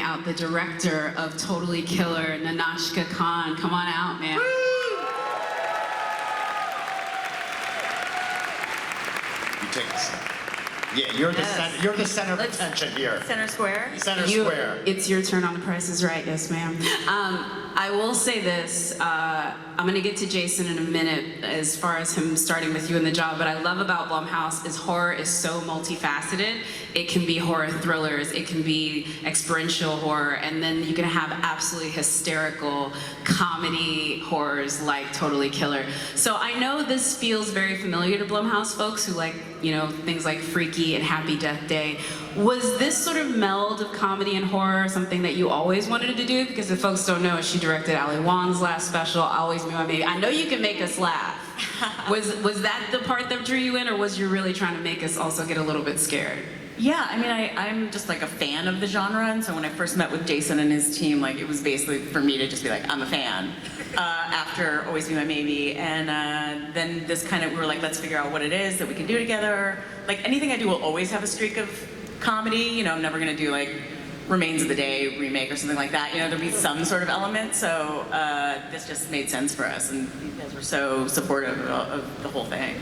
out the director of Totally Killer, Nahnatchka. Come on out, man. You take this. Yeah, you're the center of attention here. Center square? Center square. It's your turn on The Price is Right, yes ma'am. I will say this, I'm gonna get to Jason in a minute as far as him starting with you in the job, but I love about Blumhouse is horror is so multifaceted. It can be horror thrillers, it can be experiential horror, and then you can have absolutely hysterical comedy horrors like Totally Killer. So I know this feels very familiar to Blumhouse folks who like, you know, things like Freaky and Happy Death Day. Was this sort of meld of comedy and horror something that you always wanted to do? Because if folks don't know, she directed Ali Wong's last special, Always Be My Baby. I know you can make us laugh. Was that the part that drew you in, or was you really trying to make us also get a little bit scared? Yeah, I mean, I'm just like a fan of the genre, and so when I first met with Jason and his team, like it was basically for me to just be like, I'm a fan. After Always Be My Baby, and then this kind of, we were like, let's figure out what it is that we can do together. Like anything I do will always have a streak of comedy, you know, I'm never gonna do like Remains of the Day remake or something like that, you know, there'll be some sort of element, so this just made sense for us, and you guys were so supportive of the whole thing.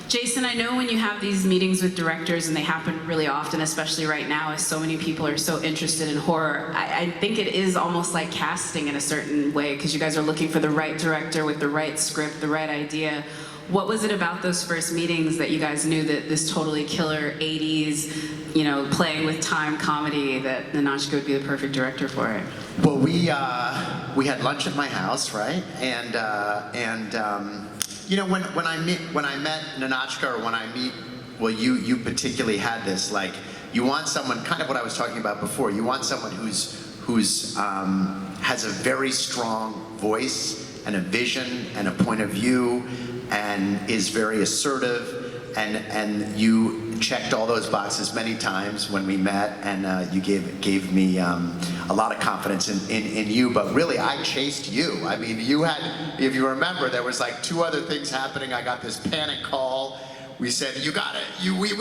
Jason, I know when you have these meetings with directors, and they happen really often, especially right now as so many people are so interested in horror, I think it is almost like casting in a certain way, because you guys are looking for the right director with the right script, the right idea. What was it about those first meetings that you guys knew that this Totally Killer 80s, you know, playing with time comedy, that Nahnatchka would be the perfect director for it? Well, we had lunch at my house, right? And you know, when I met Nahnatchka, or when I meet, well, you particularly had this, like, you want someone, kind of what I was talking about before, you want someone who's has a very strong voice and a vision and a point of view and is very assertive, and you checked all those boxes many times when we met, and you gave me a lot of confidence in you, but really I chased you. I mean, you had, if you remember, there was like 2 other things happening. I got this panic call. We said, we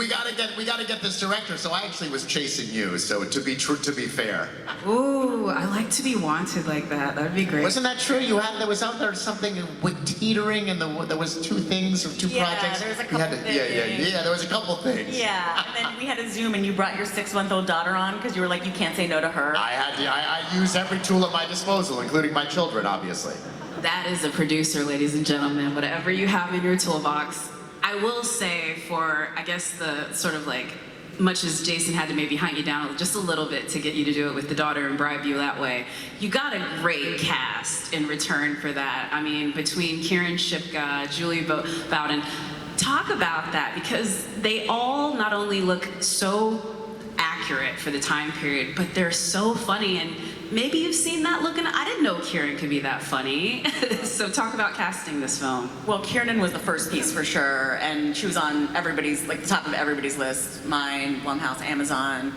gotta get this director. So I actually was chasing you. So to be fair. Ooh, I like to be wanted like that. That'd be great. Wasn't that true? There was out there something with teetering, and there was 2 things or 2 projects. Yeah, there was a couple things. Yeah, there was a couple things. Yeah, and then we had a Zoom, and you brought your 6-month-old daughter on because you were like, you can't say no to her. I use every tool at my disposal, including my children, obviously. That is a producer, ladies and gentlemen. Whatever you have in your toolbox. I will say, for, I guess, the sort of like, much as Jason had to maybe hunt you down just a little bit to get you to do it with the daughter and bribe you that way, you got a great cast in return for that. I mean, between Kieran Shipka, Julie Bowden, talk about that, because they all not only look so accurate for the time period, but they're so funny, and maybe you've seen that look, and I didn't know Kieran could be that funny. So talk about casting this film. Well, Kieran was the first piece for sure, and she was on everybody's, like the top of everybody's list, mine, Blumhouse, Amazon.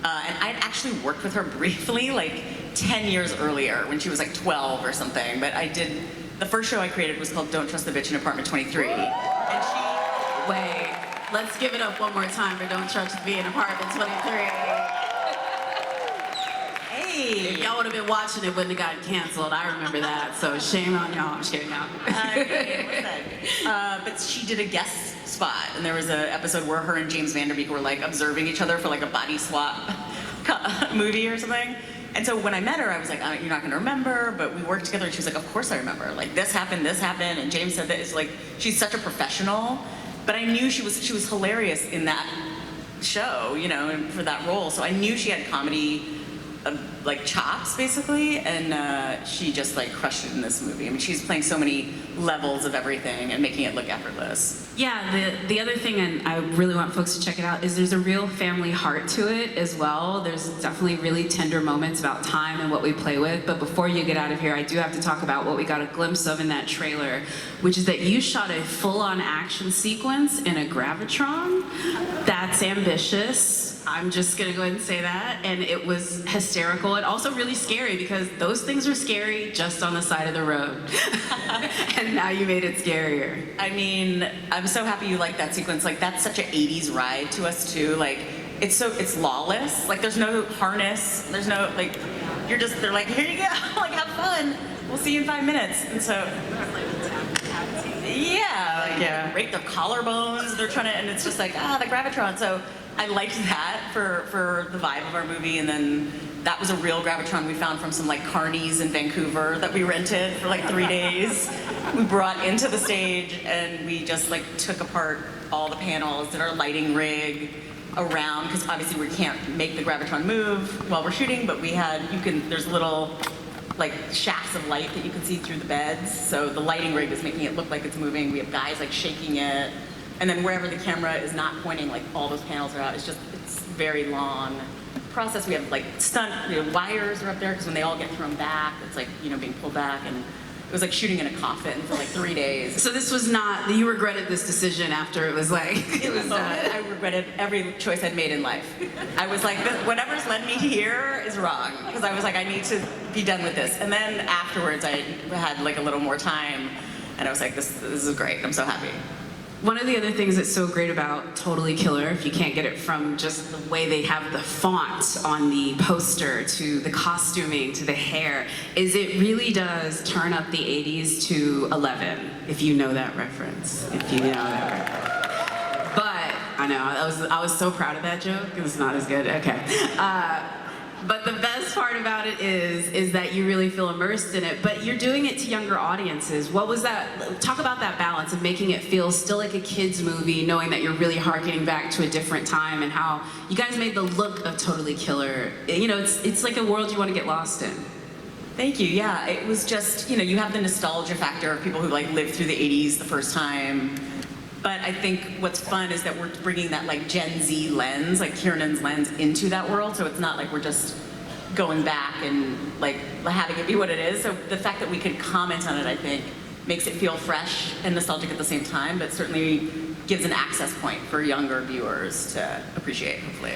And I'd actually worked with her briefly, like 10 years earlier, when she was like 12 or something, but the first show I created was called Don't Trust the Bitch in Apartment 23. And Wait, let's give it up one more time for Don't Trust Me in Apartment 23. If y'all would have been watching, it wouldn't have gotten canceled. I remember that, so shame on y'all. I'm just kidding out. But she did a guest spot, and there was an episode where her and James Van Der Beek were like observing each other for like a body swap movie or something. And so when I met her, I was like, you're not gonna remember, but we worked together, and she was like, of course I remember. Like, this happened, and James said that. It's like, she's such a professional, but I knew she was hilarious in that show, you know, and for that role. So I knew she had comedy like chops, basically, and she just like crushed it in this movie. I mean, she's playing so many levels of everything and making it look effortless. Yeah, the other thing, and I really want folks to check it out, is there's a real family heart to it as well. There's definitely really tender moments about time and what we play with, but before you get out of here, I do have to talk about what we got a glimpse of in that trailer, which is that you shot a full-on action sequence in a Gravitron. That's ambitious. I'm just gonna go ahead and say that, and it was hysterical and also really scary, because those things are scary just on the side of the road. And now you made it scarier. I mean, I'm so happy you like that sequence. Like, that's such an 80s ride to us too. Like, it's lawless. Like there's no harness, there's no like, they're like, here you go, like have fun. We'll see you in 5 minutes. And so, yeah, break their collarbones. They're trying to, and it's just like, the Gravitron. So I liked that for the vibe of our movie. And then that was a real Gravitron we found from some like carnies in Vancouver that we rented for like 3 days. We brought into the stage and we just like took apart all the panels, did our lighting rig around, because obviously we can't make the Gravitron move while we're shooting, but there's little like shafts of light that you can see through the beds. So the lighting rig is making it look like it's moving. We have guys like shaking it. And then wherever the camera is not pointing, like all those panels are out. It's very long process. We have like wires are up there because when they all get thrown back, it's like, being pulled back. And it was like shooting in a coffin for like 3 days. So this was not, you regretted this decision after it was like, it was done. I regretted every choice I'd made in life. I was like, whatever's led me here is wrong. Because I was like, I need to be done with this. And then afterwards, I had like a little more time. And I was like, this is great. I'm so happy. One of the other things that's so great about Totally Killer, if you can't get it from just the way they have the font on the poster to the costuming to the hair, is it really does turn up the 80s to 11, if you know that reference. If you know that reference. But, I know, I was so proud of that joke. It was not as good. Okay. But the best part about it is that you really feel immersed in it, but you're doing it to younger audiences. What was that? Talk about that balance of making it feel still like a kid's movie, knowing that you're really harkening back to a different time, and how you guys made the look of Totally Killer. It's like a world you want to get lost in. Thank you. Yeah, it was just, you have the nostalgia factor of people who like lived through the 80s the first time. But I think what's fun is that we're bringing that like Gen Z lens, like Kiernan's lens, into that world. So it's not like we're just going back and like having it be what it is. So the fact that we could comment on it, I think, makes it feel fresh and nostalgic at the same time, but certainly gives an access point for younger viewers to appreciate, hopefully.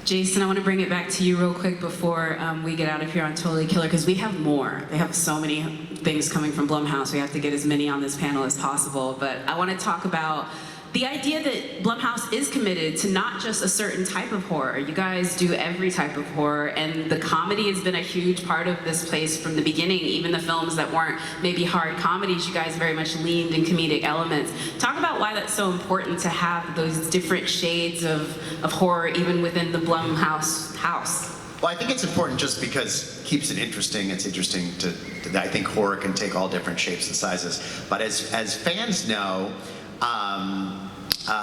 Jason, I want to bring it back to you real quick before we get out of here on Totally Killer, because we have more. They have so many things coming from Blumhouse. We have to get as many on this panel as possible. But I want to talk about the idea that Blumhouse is committed to not just a certain type of horror. You guys do every type of horror, and the comedy has been a huge part of this place from the beginning. Even the films that weren't maybe hard comedies, you guys very much leaned in comedic elements. Talk about why that's so important to have those different shades of horror even within the Blumhouse house. Well, I think it's important just because it keeps it interesting. It's interesting I think horror can take all different shapes and sizes. But as fans know,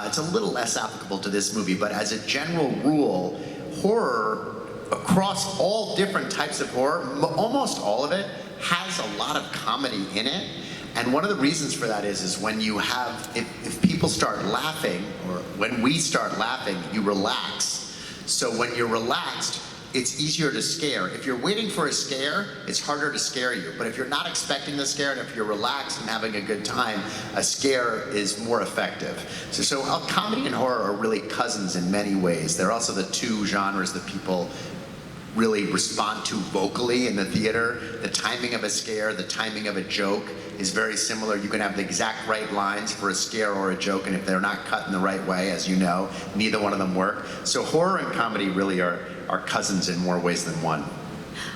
it's a little less applicable to this movie, but as a general rule, horror across all different types of horror, almost all of it, has a lot of comedy in it. And one of the reasons for that is when you have, if people start laughing, or when we start laughing, you relax. So when you're relaxed, it's easier to scare. If you're waiting for a scare, it's harder to scare you. But if you're not expecting the scare, and if you're relaxed and having a good time, a scare is more effective. So comedy and horror are really cousins in many ways. They're also the two genres that people really respond to vocally in the theater. The timing of a scare, the timing of a joke is very similar. You can have the exact right lines for a scare or a joke, and if they're not cut in the right way, as you know, neither one of them work. So horror and comedy really are cousins in more ways than one.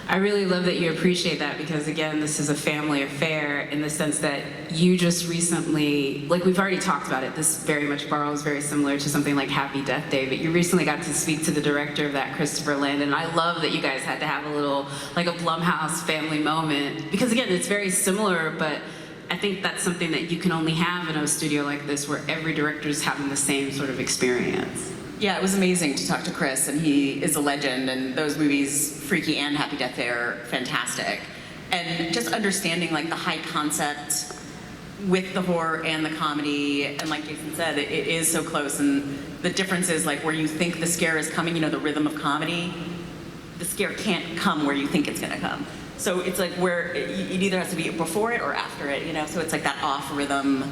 I really love that you appreciate that, because again, this is a family affair in the sense that you just recently, like we've already talked about it, this very much borrows very similar to something like Happy Death Day, but you recently got to speak to the director of that, Christopher Landon, and I love that you guys had to have a little, like a Blumhouse family moment, because again, it's very similar, but I think that's something that you can only have in a studio like this where every director is having the same sort of experience. Yeah, it was amazing to talk to Chris, and he is a legend, and those movies, Freaky and Happy Death Day, are fantastic. And just understanding like the high concept with the horror and the comedy, and like Jason said, it is so close, and the difference is like where you think the scare is coming, the rhythm of comedy, the scare can't come where you think it's gonna come. So it's like where it either has to be before it or after it, so it's like that off rhythm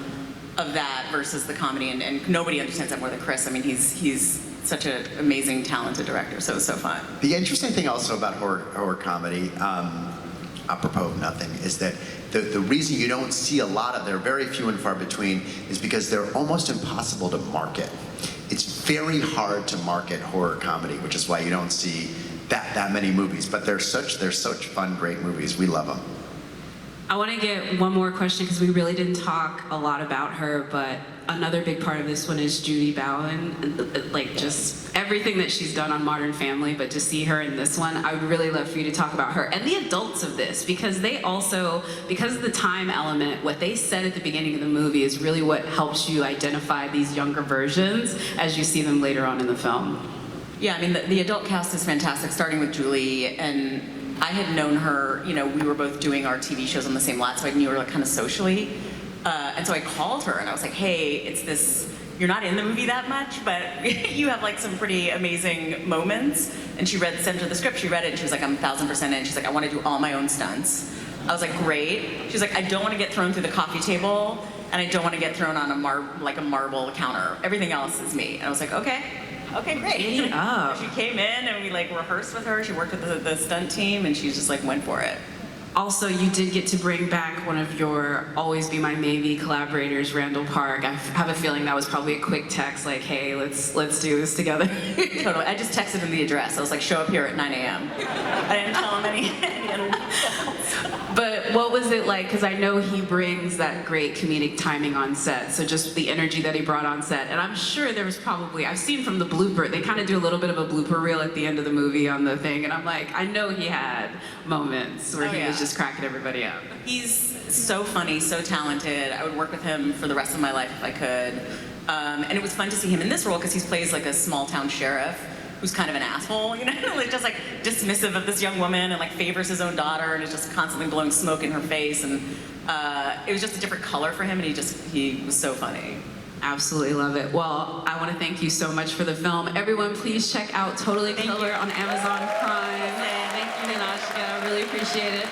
of that versus the comedy, and nobody understands that more than Chris. I mean, he's such an amazing, talented director, so it was so fun. The interesting thing also about horror comedy, apropos of nothing, is that the reason you don't see a lot of, they're very few and far between, is because they're almost impossible to market. it's very hard to market horror comedy, which is why you don't see that many movies. But they're such fun, great movies. We love them. I want to get one more question because we really didn't talk a lot about her, but another big part of this one is Judy Bowen, like just everything that she's done on Modern Family, but to see her in this one, I would really love for you to talk about her and the adults of this, because they also, because of the time element, what they said at the beginning of the movie is really what helps you identify these younger versions as you see them later on in the film. Yeah, I mean, the adult cast is fantastic, starting with Julie, and I had known her, you know, we were both doing our TV shows on the same lot, so I knew her like kind of socially. And so I called her and I was like, hey, it's this, you're not in the movie that much, but you have like some pretty amazing moments. And she sent her the script, she read it, and she was like, I'm 1000% in. She's like, I want to do all my own stunts. I was like, great. She's like, I don't want to get thrown through the coffee table, and I don't want to get thrown on a marble counter. Everything else is me. And I was like, okay, great. Oh. She came in and we like rehearsed with her. She worked with the stunt team, and she just like went for it. Also, you did get to bring back one of your Always Be My Maybe collaborators, Randall Park. I have a feeling that was probably a quick text, like, hey, let's do this together. Totally. I just texted him the address. I was like, show up here at 9 a.m. I didn't tell him any other details. But what was it like? Because I know he brings that great comedic timing on set. So just the energy that he brought on set. And I'm sure there was probably, I've seen from the blooper, they kind of do a little bit of a blooper reel at the end of the movie on the thing. And I'm like, I know he had moments where he was just cracking everybody up. He's so funny, so talented. I would work with him for the rest of my life if I could. And it was fun to see him in this role because he plays like a small town sheriff who's kind of an asshole, you know, like just like dismissive of this young woman and like favors his own daughter and is just constantly blowing smoke in her face. And it was just a different color for him, and he was so funny. Absolutely love it. Well, I want to thank you so much for the film. Everyone, please check out Totally Killer on Amazon Prime. Thank you, Nahnatchka. I really appreciate it.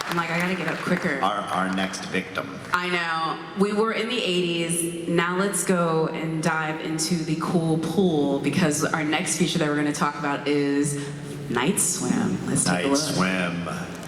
I'm like, I gotta get up quicker. Our next victim. I know. We were in the 80s. Now let's go and dive into the cool pool, because our next feature that we're going to talk about is Night Swim. Let's take a look. Night Swim.